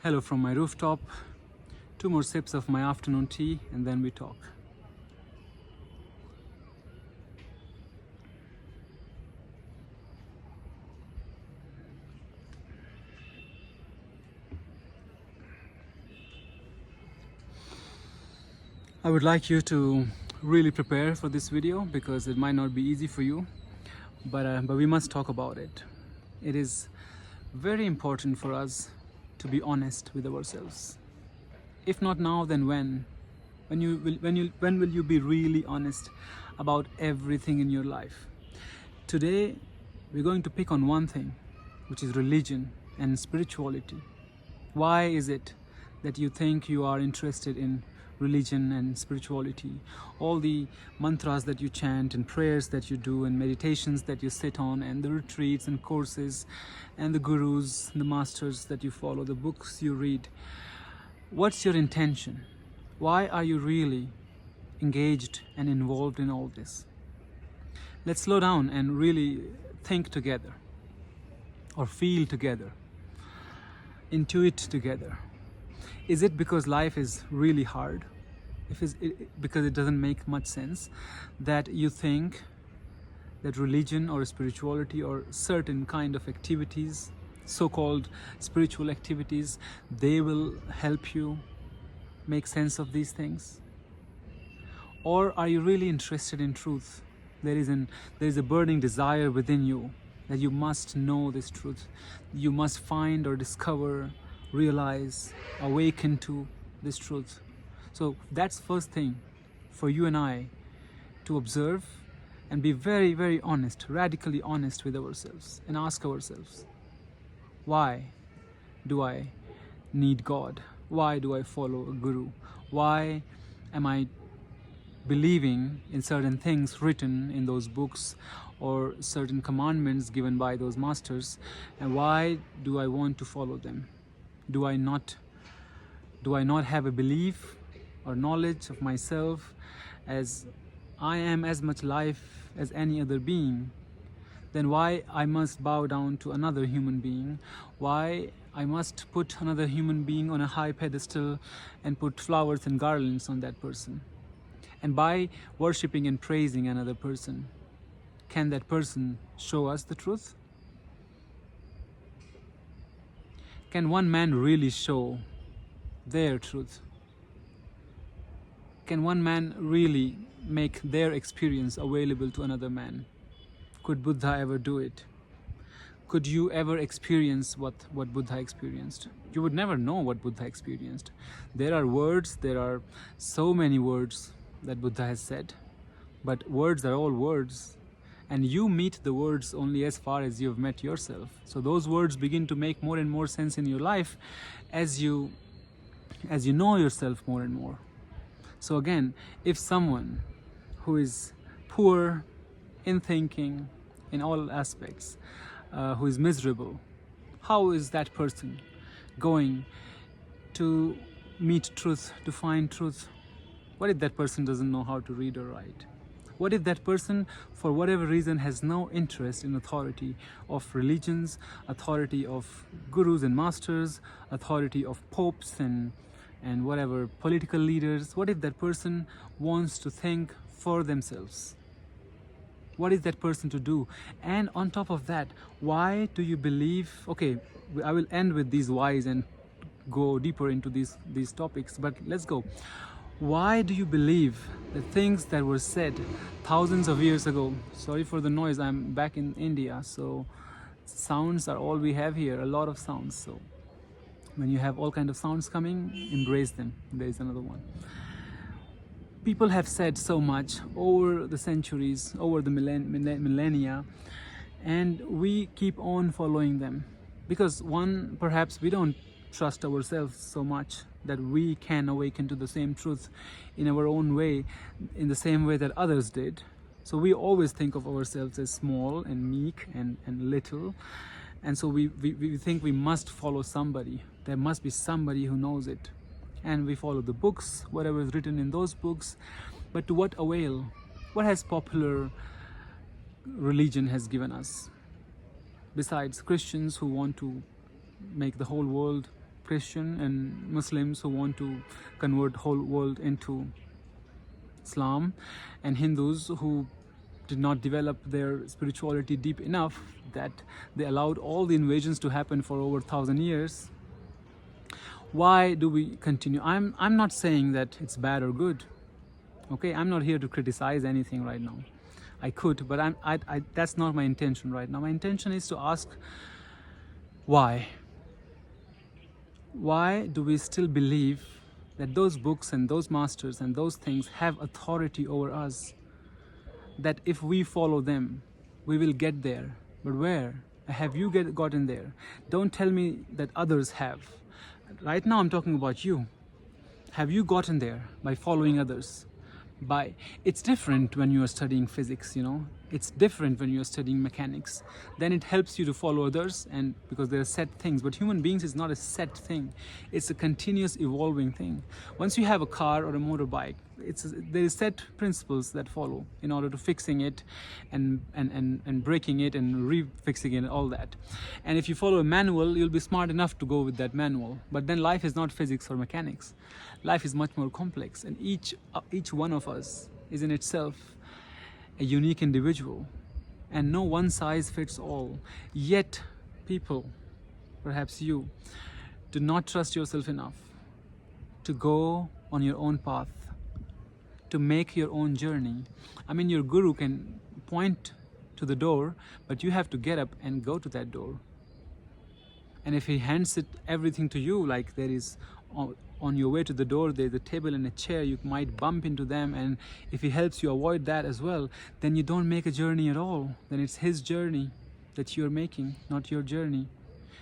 Hello from my rooftop. 2 more sips of my afternoon tea and then we talk. I would like you to really prepare for this video because it might not be easy for you, but we must talk about it. It is very important for us to be honest with ourselves. If not now, then when? When will you be really honest about everything in your life? Today, we're going to pick on one thing, which is religion and spirituality. Why is it that you think you are interested in religion and spirituality? All the mantras that you chant and prayers that you do and meditations that you sit on and the retreats and courses and the gurus, the masters that you follow, the books you read. What's your intention? Why are you really engaged and involved in all this? Let's slow down and really think together, or feel together, intuit together. Is it because life is really hard? Because it doesn't make much sense that you think that religion or spirituality or certain kind of activities, so-called spiritual activities, they will help you make sense of these things? Or are you really interested in truth? There is a burning desire within you that you must know this truth. You must find or discover, realize, awaken to this truth. So that's first thing for you and I to observe and be very, very honest, radically honest with ourselves and ask ourselves, why do I need God? Why do I follow a guru? Why am I believing in certain things written in those books or certain commandments given by those masters? And why do I want to follow them? Do I not have a belief or knowledge of myself as I am as much life as any other being? Then why I must bow down to another human being? Why I must put another human being on a high pedestal and put flowers and garlands on that person? And by worshipping and praising another person, can that person show us the truth? Can one man really show their truth? Can one man really make their experience available to another man? Could Buddha ever do it? Could you ever experience what Buddha experienced? You would never know what Buddha experienced. There are words, there are so many words that Buddha has said, but words are all words. And you meet the words only as far as you've met yourself. So those words begin to make more and more sense in your life as you know yourself more and more. So again, if someone who is poor in thinking, in all aspects, who is miserable, how is that person going to meet truth, to find truth? What if that person doesn't know how to read or write? What if that person, for whatever reason, has no interest in authority of religions, authority of gurus and masters, authority of popes and whatever political leaders? What if that person wants to think for themselves? What is that person to do? And on top of that, why do you believe? Okay, I will end with these whys and go deeper into these topics, but let's go. Why do you believe the things that were said thousands of years ago? Sorry for the noise, I'm back in India, so sounds are all we have here, a lot of sounds. So when you have all kind of sounds coming, embrace them. There is another one. People have said so much over the centuries, over the millennia, and we keep on following them because one, perhaps we don't trust ourselves so much that we can awaken to the same truth in our own way, in the same way that others did. So we always think of ourselves as small and meek and little, and so we think we must follow somebody. There must be somebody who knows it, and we follow the books, whatever is written in those books. But to what avail? What has popular religion has given us? Besides Christians who want to make the whole world Christian and Muslims who want to convert whole world into Islam, and Hindus who did not develop their spirituality deep enough that they allowed all the invasions to happen for over 1,000 years. Why do we continue? I'm not saying that it's bad or good. Okay, I'm not here to criticize anything right now. I could, but that's not my intention right now. My intention is to ask why. Why do we still believe that those books and those masters and those things have authority over us? That if we follow them, we will get there. But where? Have you gotten there? Don't tell me that others have. Right now I'm talking about you. Have you gotten there by following others? It's different when you are studying physics, it's different when you are studying mechanics. Then it helps you to follow others, and because there are set things. But human beings is not a set thing, it's a continuous evolving thing. Once you have a car or a motorbike, there is set principles that follow in order to fixing it and breaking it and refixing it and all that. And if you follow a manual, you'll be smart enough to go with that manual. But then life is not physics or mechanics. Life is much more complex, and each one of us is in itself a unique individual, and no one size fits all. Yet people, perhaps you, do not trust yourself enough to go on your own path, to make your own journey. I mean, your guru can point to the door, but you have to get up and go to that door. And if he hands everything to you, like there is on your way to the door, there's a table and a chair, you might bump into them, and if he helps you avoid that as well, then you don't make a journey at all. Then it's his journey that you're making, not your journey.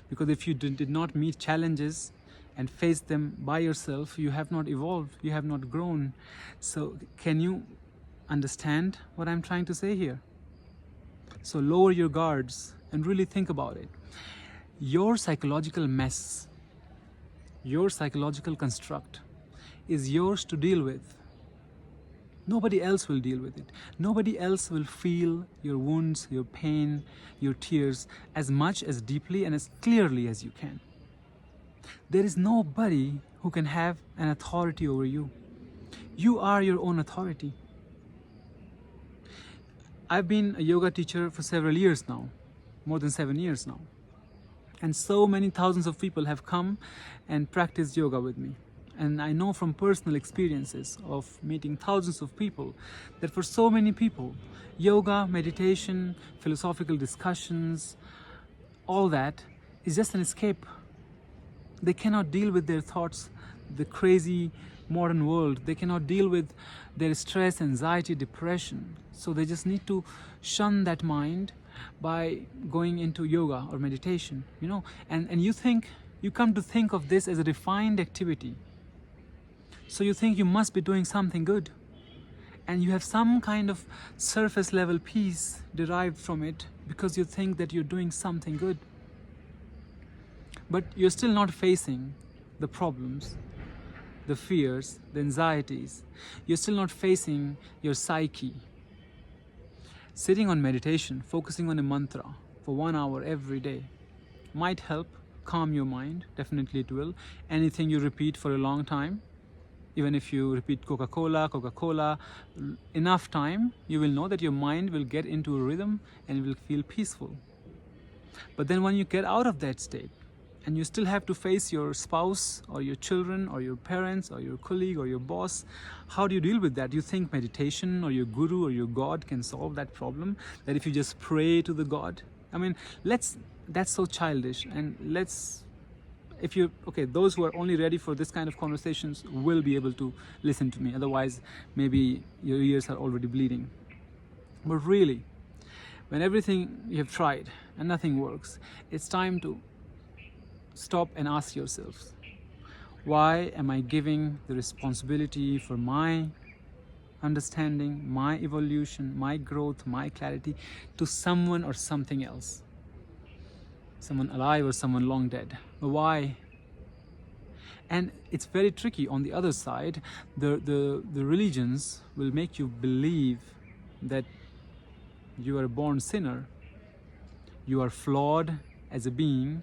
Because if you did not meet challenges and face them by yourself, you have not evolved, you have not grown. So can you understand what I'm trying to say here? So lower your guards and really think about it. Your psychological mess, your psychological construct is yours to deal with. Nobody else will deal with it. Nobody else will feel your wounds, your pain, your tears as much, as deeply and as clearly as you can. There is nobody who can have an authority over you. You are your own authority. I've been a yoga teacher for several years now, more than 7 years now. And so many thousands of people have come and practiced yoga with me. And I know from personal experiences of meeting thousands of people that for so many people, yoga, meditation, philosophical discussions, all that is just an escape. They cannot deal with their thoughts, the crazy modern world. They cannot deal with their stress, anxiety, depression. So they just need to shun that mind by going into yoga or meditation, and you come to think of this as a refined activity. So you think you must be doing something good, and you have some kind of surface level peace derived from it because you think that you're doing something good. But you're still not facing the problems, the fears, the anxieties. You're still not facing your psyche. Sitting on meditation, focusing on a mantra for 1 hour every day might help calm your mind. Definitely it will. Anything you repeat for a long time, even if you repeat Coca-Cola, enough time, you will know that your mind will get into a rhythm and it will feel peaceful. But then when you get out of that state, and you still have to face your spouse or your children or your parents or your colleague or your boss, how do you deal with that? You think meditation or your guru or your God can solve that problem? That if you just pray to the God? I mean, that's so childish. And those who are only ready for this kind of conversations will be able to listen to me. Otherwise, maybe your ears are already bleeding. But really, when everything you have tried and nothing works, it's time to stop and ask yourselves, why am I giving the responsibility for my understanding, my evolution, my growth, my clarity to someone or something else? Someone alive or someone long dead? But why? And it's very tricky. On the other side, the religions will make you believe that you are a born sinner. You are flawed as a being,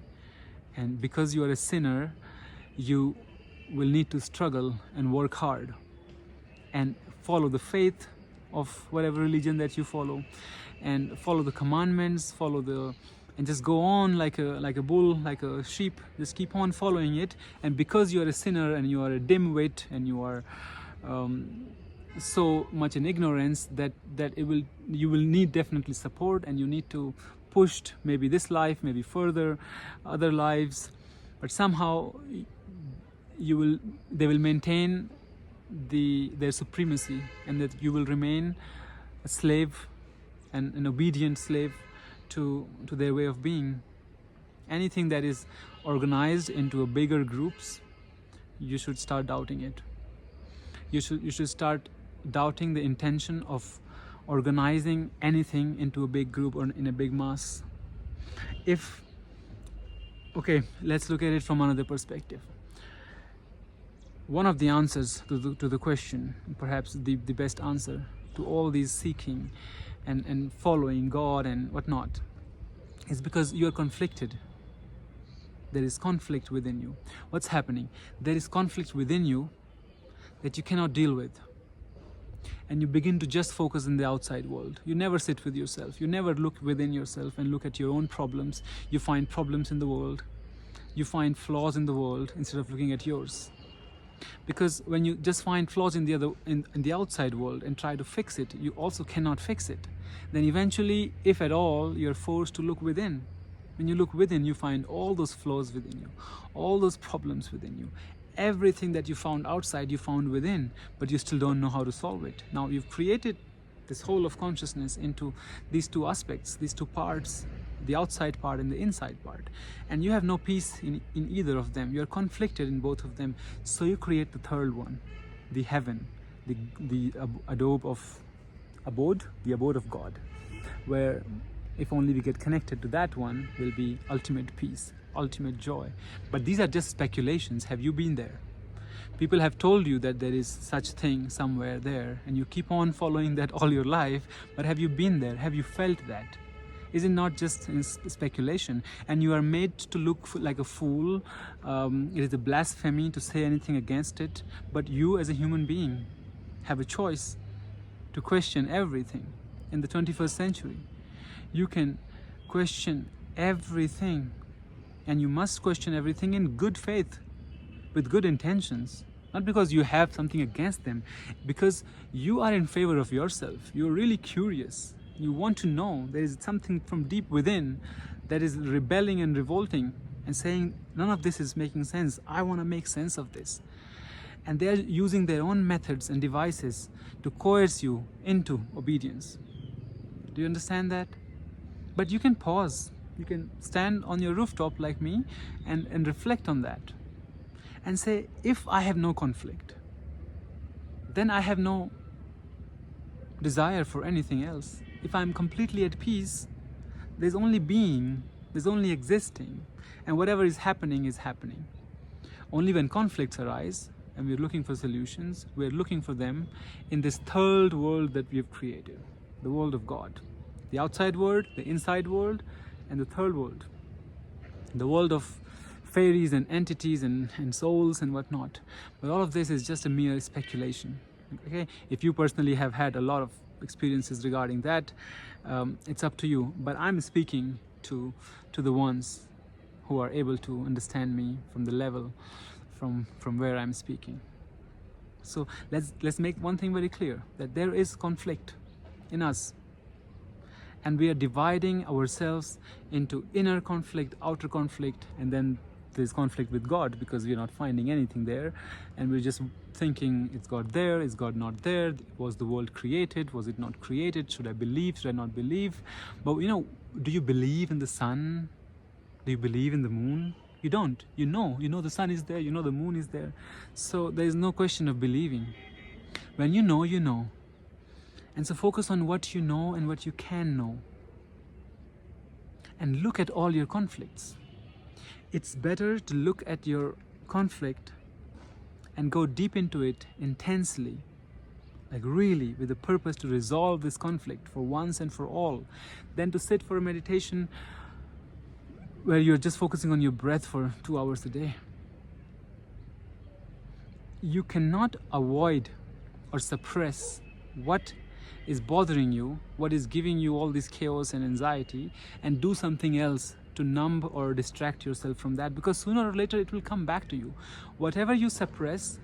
and because you are a sinner, you will need to struggle and work hard and follow the faith of whatever religion that you follow, and follow the commandments, and just go on like a bull, like a sheep. Just keep on following it. And because you are a sinner and you are a dimwit and you are so much in ignorance that you will need definitely support, and you need to push maybe this life, maybe further other lives, but somehow they will maintain their supremacy, and that you will remain a slave and an obedient slave to their way of being. Anything that is organized into a bigger groups, you should start doubting it. You should start doubting the intention of organizing anything into a big group or in a big mass. Okay, let's look at it from another perspective. One of the answers to the question, perhaps the best answer to all these seeking and following God and whatnot, is because you are conflicted. There is conflict within you. What's happening? There is conflict within you that you cannot deal with. And you begin to just focus in the outside world. You never sit with yourself. You never look within yourself and look at your own problems. You find problems in the world. You find flaws in the world instead of looking at yours. Because when you just find flaws in the outside world and try to fix it, you also cannot fix it. Then eventually, if at all, you're forced to look within. When you look within, you find all those flaws within you, all those problems within you. Everything that you found outside, you found within, but you still don't know how to solve it. Now you've created this whole of consciousness into these two aspects, these two parts, the outside part and the inside part, and you have no peace in either of them. You're conflicted in both of them, so you create the third one, the heaven, the abode of God, where if only we get connected to that one, will be ultimate peace, ultimate joy. But these are just speculations. Have you been there? People have told you that there is such thing somewhere there, and you keep on following that all your life, but have you been there? Have you felt that? Is it not just in speculation? And you are made to look like a fool. It is a blasphemy to say anything against it, but you as a human being have a choice to question everything. In the 21st century, you can question everything, and you must question everything in good faith, with good intentions. Not because you have something against them, because you are in favor of yourself. You're really curious. You want to know. There is something from deep within that is rebelling and revolting and saying, none of this is making sense. I want to make sense of this. And they're using their own methods and devices to coerce you into obedience. Do you understand that? But you can pause. You can stand on your rooftop like me and reflect on that. And say, if I have no conflict, then I have no desire for anything else. If I'm completely at peace, there's only being, there's only existing, and whatever is happening. Only when conflicts arise and we're looking for solutions, we're looking for them in this third world that we have created, the world of God. The outside world, the inside world, and the third world, the world of fairies and entities and souls and whatnot. But all of this is just a mere speculation. Okay? If you personally have had a lot of experiences regarding that, it's up to you. But I'm speaking to the ones who are able to understand me from the level from where I'm speaking. So let's make one thing very clear, that there is conflict in us. And we are dividing ourselves into inner conflict, outer conflict, and then there's conflict with God because we're not finding anything there, and we're just thinking, is God there? Is God not there? Was the world created? Was it not created? Should I believe? Should I not believe? But do you believe in the sun? Do you believe in the moon? You don't. You know the sun is there. You know the moon is there. So there is no question of believing. When you know, you know. And so focus on what you know and what you can know. And look at all your conflicts. It's better to look at your conflict and go deep into it intensely, like really with the purpose to resolve this conflict for once and for all, than to sit for a meditation where you're just focusing on your breath for 2 hours a day. you cannot avoid or suppress what is bothering you, what is giving you all this chaos and anxiety, and do something else to numb or distract yourself from that, because sooner or later it will come back to you. Whatever you suppress,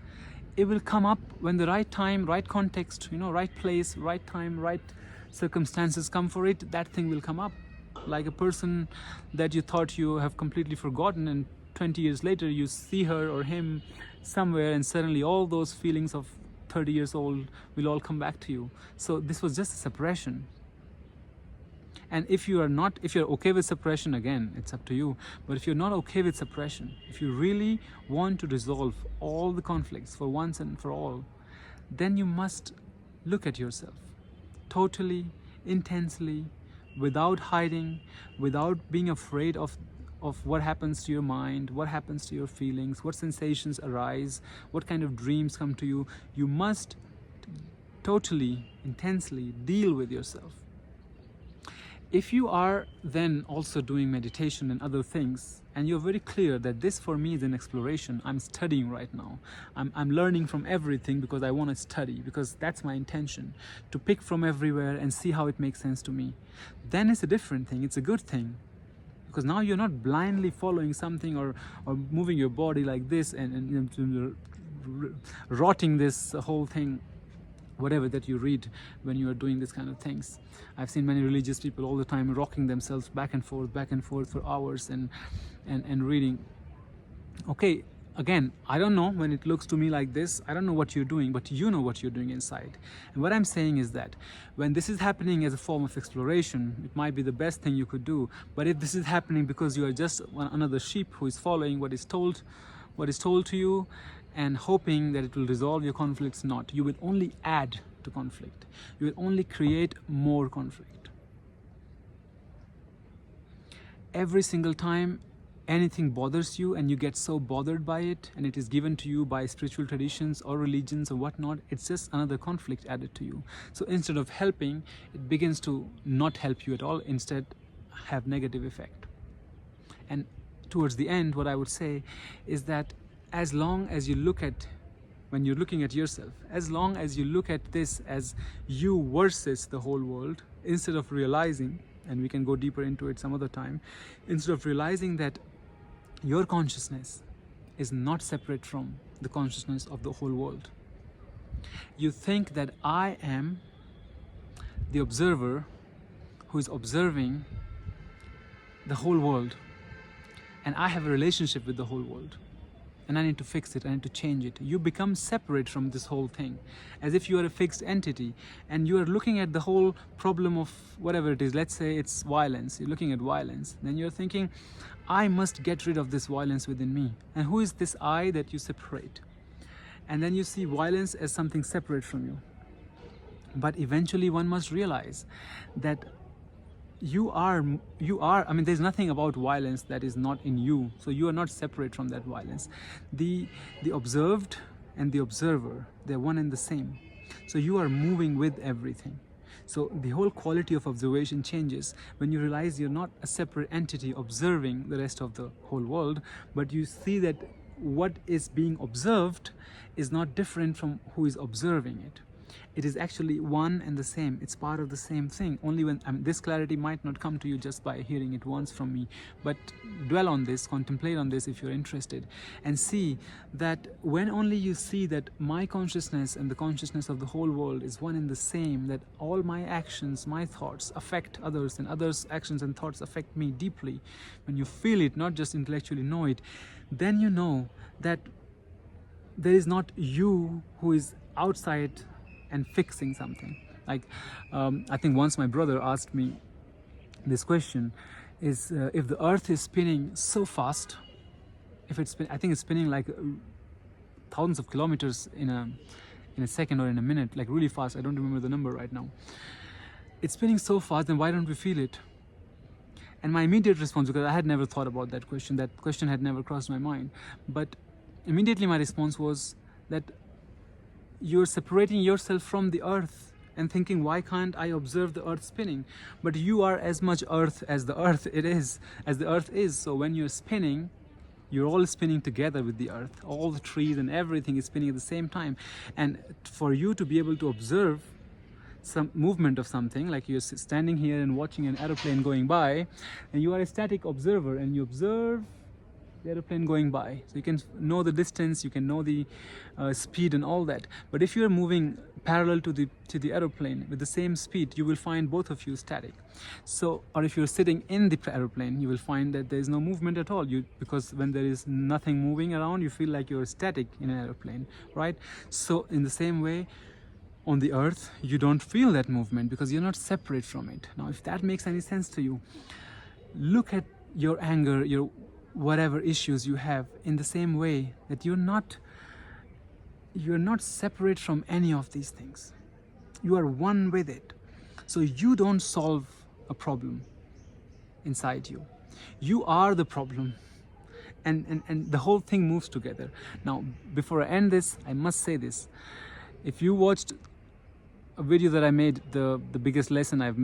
it will come up when the right time, right context, right place, right time, right circumstances come for it. That thing will come up. Like a person that you thought you have completely forgotten, and 20 years later you see her or him somewhere, and suddenly all those feelings of 30 years old will all come back to you. So this was just a suppression. And if you're okay with suppression, again, it's up to you. But if you're not okay with suppression, if you really want to resolve all the conflicts for once and for all, then you must look at yourself totally, intensely, without hiding, without being afraid of what happens to your mind, what happens to your feelings, what sensations arise, what kind of dreams come to you. You must totally, intensely deal with yourself. If you are then also doing meditation and other things, and you're very clear that this for me is an exploration, I'm studying right now, I'm learning from everything because I want to study, because that's my intention, to pick from everywhere and see how it makes sense to me, then it's a different thing, it's a good thing. Because now you're not blindly following something or moving your body like this and rotting this whole thing, whatever that you read when you are doing this kind of things. I've seen many religious people all the time rocking themselves back and forth for hours and reading. Okay, again, I don't know, when it looks to me like this, I don't know what you're doing, but you know what you're doing inside. And what I'm saying is that when this is happening as a form of exploration, it might be the best thing you could do. But if this is happening because you are just another sheep who is following what is told to you and hoping that it will resolve your conflicts, not. You will only add to conflict. You will only create more conflict. Every single time anything bothers you and you get so bothered by it, and it is given to you by spiritual traditions or religions or whatnot, it's just another conflict added to you. So instead of helping, it begins to not help you at all, instead have negative effect. And towards the end, what I would say is that as long as you look at, when you're looking at yourself, as long as you look at this as you versus the whole world, instead of realizing, and we can go deeper into it some other time, instead of realizing that your consciousness is not separate from the consciousness of the whole world. You think that I am the observer who is observing the whole world, and I have a relationship with the whole world, and I need to fix it, I need to change it. You become separate from this whole thing, as if you are a fixed entity, and you are looking at the whole problem of whatever it is. Let's say it's violence. You're looking at violence. Then you're thinking, I must get rid of this violence within me. And who is this I that you separate? And then you see violence as something separate from you. But eventually one must realize that you are, I mean, there's nothing about violence that is not in you. So you are not separate from that violence. The observed and the observer, they're one and the same. So you are moving with everything. So the whole quality of observation changes when you realize you're not a separate entity observing the rest of the whole world, but you see that what is being observed is not different from who is observing it. It is actually one and the same. It's part of the same thing. Only when, this clarity might not come to you just by hearing it once from me, but dwell on this, contemplate on this if you're interested, and see that when only you see that my consciousness and the consciousness of the whole world is one and the same, that all my actions, my thoughts affect others, and others' actions and thoughts affect me deeply, when you feel it, not just intellectually know it, then you know that there is not you who is outside and fixing something. Like I think once my brother asked me this question, is if the earth is spinning so fast, if it's I think it's spinning like thousands of kilometers in a second or in a minute, like really fast, I don't remember the number right now. It's spinning so fast, then why don't we feel it? And my immediate response, because I had never thought about that question had never crossed my mind, but immediately my response was that you're separating yourself from the earth and thinking, why can't I observe the earth spinning? But you are as much earth as the earth is. So when you're spinning, You're all spinning together with the earth. All the trees and everything is spinning at the same time. And for you to be able to observe some movement of something, like you're standing here and watching an aeroplane going by, and you are a static observer and you observe the aeroplane going by, so you can know the distance, you can know the speed and all that. But if you are moving parallel to the aeroplane with the same speed, you will find both of you static. So, or if you're sitting in the aeroplane, you will find that there is no movement at all, because when there is nothing moving around, you feel like you're static in an aeroplane, right? So in the same way, on the earth, you don't feel that movement because you're not separate from it. Now, if that makes any sense to you, look at your anger, your whatever issues you have, in the same way that you're not separate from any of these things. You are one with it. So you don't solve a problem inside you. You are the problem. And the whole thing moves together. Now, before I end this, I must say this. If you watched a video that I made, the biggest lesson I've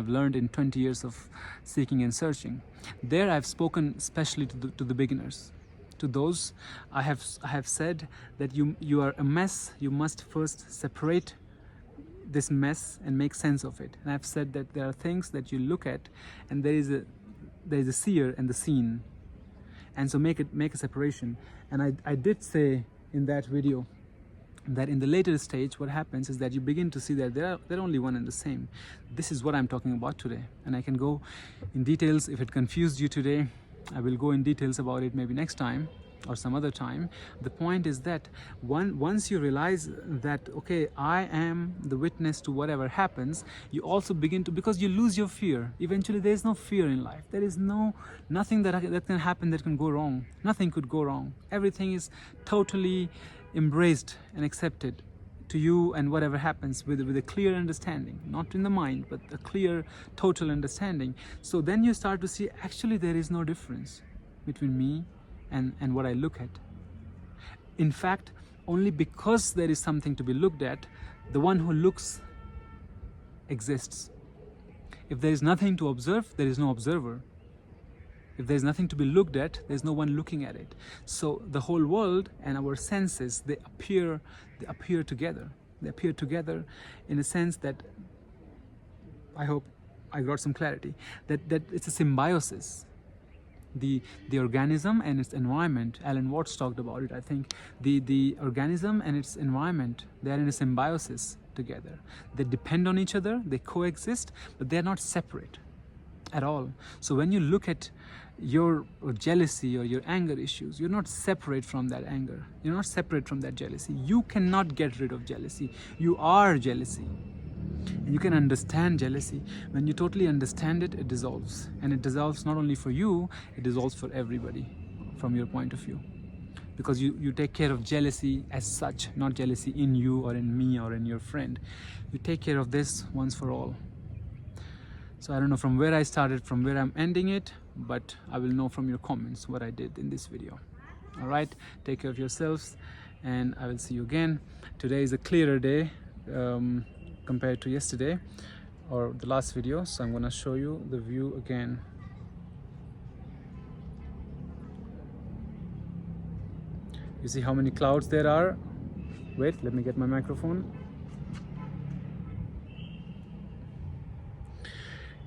learned in 20 years of seeking and searching, there I've spoken especially to the beginners. To those, I have said that you are a mess. You must first separate this mess and make sense of it. And I've said that there are things that you look at, and there is a seer and the seen, and so make a separation. And I did say in that video that in the later stage, what happens is that you begin to see that they're only one and the same. This is what I'm talking about today, and I can go in details. If it confused you today, I will go in details about it maybe next time or some other time. The point is that once you realize that, okay, I am the witness to whatever happens, you also begin to, because you lose your fear. Eventually there is no fear in life. There is nothing that can happen that can go wrong. Nothing could go wrong. Everything is totally embraced and accepted to you, and whatever happens with a clear understanding, not in the mind, but a clear total understanding. So then you start to see, actually there is no difference between me and what I look at. In fact, only because there is something to be looked at, the one who looks exists. If there is nothing to observe, there is no observer. If there's nothing to be looked at, there's no one looking at it. So the whole world and our senses, they appear together. They appear together in a sense that, I hope I got some clarity, that it's a symbiosis. The organism and its environment, Alan Watts talked about it, I think. The organism and its environment, they are in a symbiosis together. They depend on each other, they coexist, but they're not separate at all. So when you look at your jealousy or your anger issues, you're not separate from that anger. You're not separate from that jealousy. You cannot get rid of jealousy. You are jealousy. And you can understand jealousy. When you totally understand it, it dissolves. And it dissolves not only for you, it dissolves for everybody from your point of view. Because you take care of jealousy as such, not jealousy in you or in me or in your friend. You take care of this once for all. So I don't know from where I started, from where I'm ending it, but I will know from your comments what I did in this video. All right, take care of yourselves, and I will see you again. Today is a clearer day compared to yesterday or the last video, so I'm gonna show you the view again. You see how many clouds there are? Wait, let me get my microphone.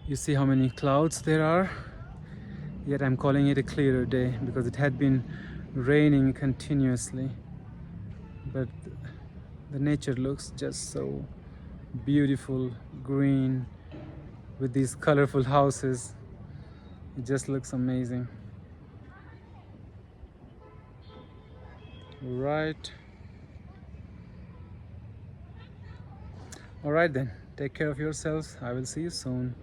You see how many clouds there are? Yet I'm calling it a clearer day because it had been raining continuously. But the nature looks just so beautiful, green, with these colorful houses. It just looks amazing. Right. All right then, take care of yourselves. I will see you soon.